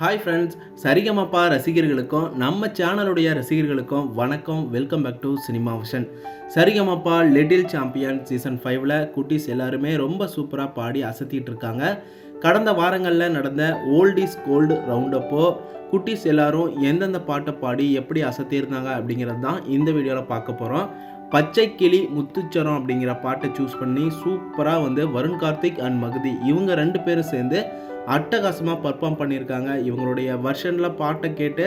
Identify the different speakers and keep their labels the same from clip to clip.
Speaker 1: Hi friends, Sarigamapa ரசிகர்களுக்கும் நம்ம சேனலுடைய ரசிகர்களுக்கும் வணக்கம். Welcome back to cinema vision. Saregamapa little champion season 5ல் குட்டீஸ் எல்லாருமே ரொம்ப சூப்பராக பாடி அசத்திட்டு இருக்காங்க. கடந்த வாரங்களில் நடந்த ஓல்ட் இஸ் கோல்டு ரவுண்டப்போ குட்டீஸ் எல்லாரும் எந்தெந்த பாட்டை பாடி எப்படி அசத்தியிருந்தாங்க அப்படிங்கிறது தான் இந்த வீடியோவில் பார்க்க போகிறோம். பச்சை கிளி முத்துச்சரம் அப்படிங்கிற பாட்டை சூஸ் பண்ணி சூப்பராக வருண் கார்த்திக் அண்ட் மகதி இவங்க 2 பேரும் சேர்ந்து அட்டகாசமாக பர்ஃபார்ம் பண்ணியிருக்காங்க. இவங்களுடைய வெர்ஷனில் பாட்டை கேட்டு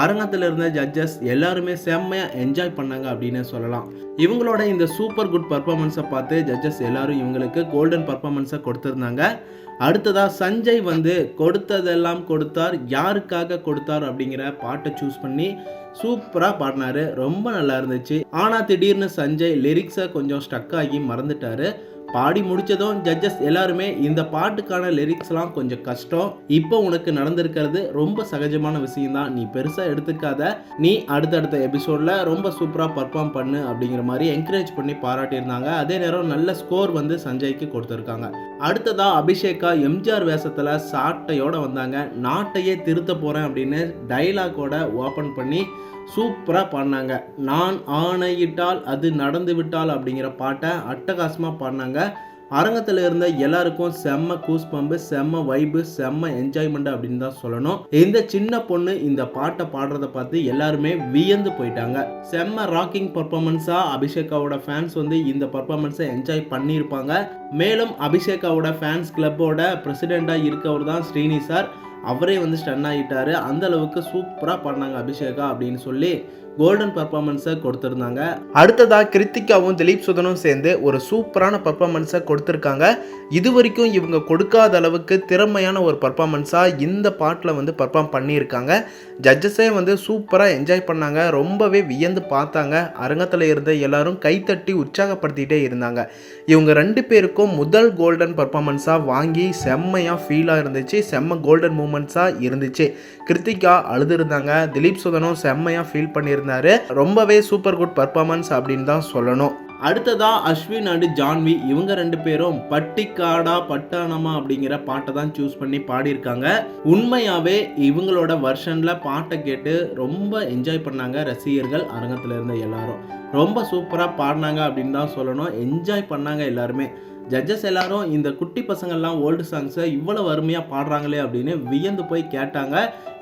Speaker 1: அரங்கத்தில் இருந்த ஜட்ஜஸ் எல்லாருமே செம்மையாக என்ஜாய் பண்ணாங்க அப்படின்னு சொல்லலாம். இவங்களோட இந்த சூப்பர் குட் பர்ஃபார்மன்ஸை பார்த்து ஜட்ஜஸ் எல்லாரும் இவங்களுக்கு கோல்டன் பர்ஃபார்மன்ஸை கொடுத்துருந்தாங்க. அடுத்ததாக சஞ்சய் கொடுத்ததெல்லாம் கொடுத்தார், யாருக்காக கொடுத்தார் அப்படிங்கிற பாட்டை சூஸ் பண்ணி சூப்பராக பாடினார். ரொம்ப நல்லா இருந்துச்சு. ஆனால் திடீர்னு சஞ்சய் லிரிக்ஸை கொஞ்சம் ஸ்டக் ஆகி மறந்துட்டார். பாடி முடித்ததும் ஜட்ஜஸ் எல்லாருமே இந்த பாட்டுக்கான லிரிக்ஸ்லாம் கொஞ்சம் கஷ்டம், இப்போ உனக்கு நடந்திருக்கிறது ரொம்ப சகஜமான விஷயம்தான், நீ பெருசாக எடுத்துக்காத, நீ அடுத்தடுத்த எபிசோடில் ரொம்ப சூப்பராக பர்ஃபார்ம் பண்ணு அப்படிங்கிற மாதிரி என்கரேஜ் பண்ணி பாராட்டியிருந்தாங்க. அதே நேரம் நல்ல ஸ்கோர் சஞ்சய்க்கு கொடுத்துருக்காங்க. அடுத்ததாக அபிஷேகா எம்ஜிஆர் வேஷத்தில் சாட்டையோடு வந்தாங்க. நாட்டையே திருத்த போகிறேன் அப்படின்னு டைலாக்கோட ஓப்பன் பண்ணி சூப்பராக பாடினாங்க. நான் ஆணையிட்டால் அது நடந்து விட்டால் அப்படிங்கிற பாட்டை அட்டகாசமாக பாடினாங்க. அரங்கத்தில் இருந்த எல்லாருக்கும் செம்ம கூஸ் பம்பு, செம்ம வைபு, செம்ம என்ஜாய்மெண்ட் அப்படின்னு தான் சொல்லணும். இந்த சின்ன பொண்ணு இந்த பாட்டை பாடுறத பார்த்து எல்லாருமே வியந்து போயிட்டாங்க. செம்ம ராக்கிங் பர்ஃபார்மன்ஸாக அபிஷேகாவோட ஃபேன்ஸ் இந்த பர்ஃபார்மன்ஸை என்ஜாய் பண்ணியிருப்பாங்க. மேலும் அபிஷேகாவோட ஃபேன்ஸ் கிளப்போட பிரசிடெண்ட்டாக இருக்கவர் தான் ஸ்ரீனி சார். அவரே ஸ்டன் ஆகிட்டார். அந்த அளவுக்கு சூப்பராக பாடினாங்க அபிஷேகா அப்படின்னு சொல்லி கோல்டன் பர்ஃபார்மன்ஸை கொடுத்துருந்தாங்க. அடுத்ததாக கிருத்திகாவும் திலீப் சுதனும் சேர்ந்து ஒரு சூப்பரான பர்ஃபார்மன்ஸை கொடுத்துருக்காங்க. இது வரைக்கும் இவங்க கொடுக்காத அளவுக்கு திறமையான ஒரு பர்ஃபார்மன்ஸாக இந்த பாட்டில் பர்ஃபார்ம் பண்ணியிருக்காங்க. ஜட்ஜஸே சூப்பராக என்ஜாய் பண்ணாங்க. ரொம்பவே வியந்து பார்த்தாங்க. அரங்கத்தில் இருந்த எல்லாரும் கைத்தட்டி உற்சாகப்படுத்திகிட்டே இருந்தாங்க. இவங்க 2 பேருக்கும் முதல் கோல்டன் பர்ஃபார்மன்ஸாக வாங்கி செம்மையாக ஃபீலாக இருந்துச்சு. செம்ம கோல்டன் மூமெண்ட்ஸாக இருந்துச்சு. கிருத்திகா அழுதுருந்தாங்க. திலீப் சுதனும் செம்மையாக ஃபீல் பண்ணியிருந்தாரு. ரொம்பவே சூப்பர் குட் பர்ஃபார்மன்ஸ் அப்படின்னு தான் சொல்லணும். அடுத்ததா அஸ்வின் அண்ட் ஜான்வி இவங்க 2 பேரும் பட்டிக்காடா பட்டானமா அப்படிங்கிற பாட்டை தான் சூஸ் பண்ணி பாடியிருக்காங்க. உண்மையாவே இவங்களோட வெர்ஷன்ல பாட்டை கேட்டு ரொம்ப என்ஜாய் பண்ணாங்க ரசிகர்கள். அரங்கத்தில் இருந்த எல்லாரும் ரொம்ப சூப்பராக பாடினாங்க அப்படின்னு தான் சொல்லணும். என்ஜாய் பண்ணாங்க எல்லாருமே. ஜட்ஜஸ் எல்லாரும் இந்த குட்டி பசங்கள்லாம் ஓல்டு சாங்ஸை இவ்வளவு அருமையாக பாடுறாங்களே அப்படின்னு வியந்து போய் கேட்டாங்க,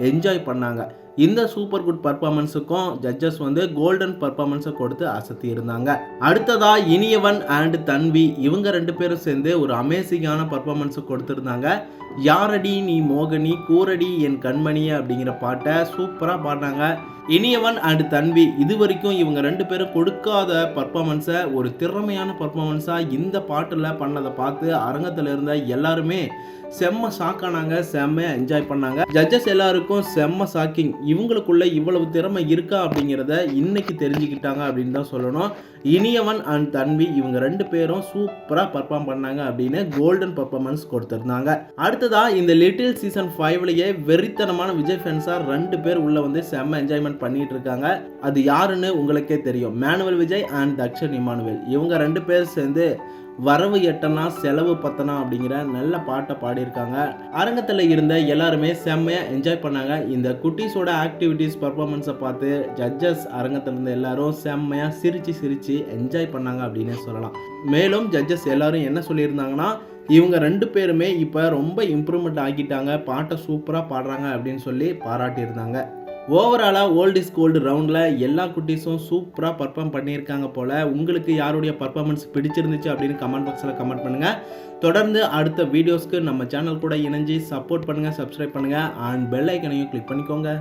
Speaker 1: என்ஜாய் பண்ணாங்க. இந்த சூப்பர் குட் பர்ஃபார்மன்ஸுக்கும் ஜட்ஜஸ் கோல்டன் பர்ஃபார்மன்ஸை கொடுத்து அசத்தி இருந்தாங்க. அடுத்ததா இனியவன் அண்ட் தன்வி இவங்க 2 பேரும் சேர்ந்து ஒரு அமேசிங்கான பர்ஃபார்மன்ஸை கொடுத்துருந்தாங்க. யாரடி நீ மோகனி கூரடி என் கண்மணி அப்படிங்கிற பாட்டை சூப்பராக பாடினாங்க. இனியவன் அண்ட் தன்வி இது வரைக்கும் இவங்க 2 பேரும் கொடுக்காத பர்ஃபார்மன்ஸை ஒரு திறமையான பர்ஃபார்மன்ஸாக இந்த பாட்டில் பண்ணதை பார்த்து அரங்கத்தில் இருந்த எல்லாருமே செம்ம ஷாக்கானாங்க, செம்ம என்ஜாய் பண்ணாங்க. ஜட்ஜஸ் எல்லாருக்கும் செம்ம ஷாக்கிங், இவங்களுக்குள்ள இவ்வளவு திறமை இருக்கா அப்படிங்கிறத இன்னைக்கு தெரிஞ்சுக்கிட்டாங்க அப்படின்னு தான் சொல்லணும். இனியவன் அண்ட் தன்வி இவங்க 2 பேரும் சூப்பராக பர்ஃபார்ம் பண்ணாங்க அப்படின்னு கோல்டன் பர்ஃபார்மன்ஸ் கொடுத்துருந்தாங்க. அடுத்ததா இந்த லிட்டில் சீசன் 5லயே வெறித்தனமான விஜய் ஃபேன்ஸாக 2 பேர் உள்ள செம்ம என்ஜாய்மெண்ட் பண்ணிட்டு இருக்காங்க. அது யாருன்னு உங்களுக்கே தெரியும். மேனுவல் விஜய் அண்ட் தக்ஷன் இமானுவேல் இவங்க 2 பேர் சேர்ந்து வரவு எட்டனா செலவு பத்தனா அப்படிங்கிற நல்ல பாட்டை பாடியிருக்காங்க. அரங்கத்தில் இருந்த எல்லாருமே செம்மையாக என்ஜாய் பண்ணாங்க. இந்த குட்டீஸோட ஆக்டிவிட்டீஸ் பர்ஃபார்மன்ஸை பார்த்து ஜட்ஜஸ் அரங்கத்தில் இருந்த எல்லாரும் செம்மையாக சிரிச்சு என்ஜாய் பண்ணாங்க அப்படின்னு சொல்லலாம். மேலும் ஜட்ஜஸ் எல்லாரும் என்ன சொல்லியிருந்தாங்கன்னா, இவங்க 2 பேருமே இப்போ ரொம்ப இம்ப்ரூவ்மெண்ட் ஆகிட்டாங்க, பாட்டை சூப்பராக பாடுறாங்க அப்படின்னு சொல்லி பாராட்டியிருந்தாங்க. ஓவராலாக ஓல்ட் இஸ் கோல்டு ரவுண்டில் எல்லா குட்டீஸும் சூப்பராக பர்ஃபார்ம் பண்ணியிருக்காங்க போல். உங்களுக்கு யாருடைய பர்ஃபார்மன்ஸ் பிடிச்சிருந்துச்சு அப்படின்னு கமெண்ட் பாக்ஸில் கமெண்ட் பண்ணுங்கள். தொடர்ந்து அடுத்த வீடியோஸ்க்கு நம்ம சேனல் கூட இணைஞ்சு சப்போர்ட் பண்ணுங்கள், சப்ஸ்கிரைப் பண்ணுங்கள் அண்ட் பெல் ஐக்கனையும் கிளிக் பண்ணிக்கோங்க.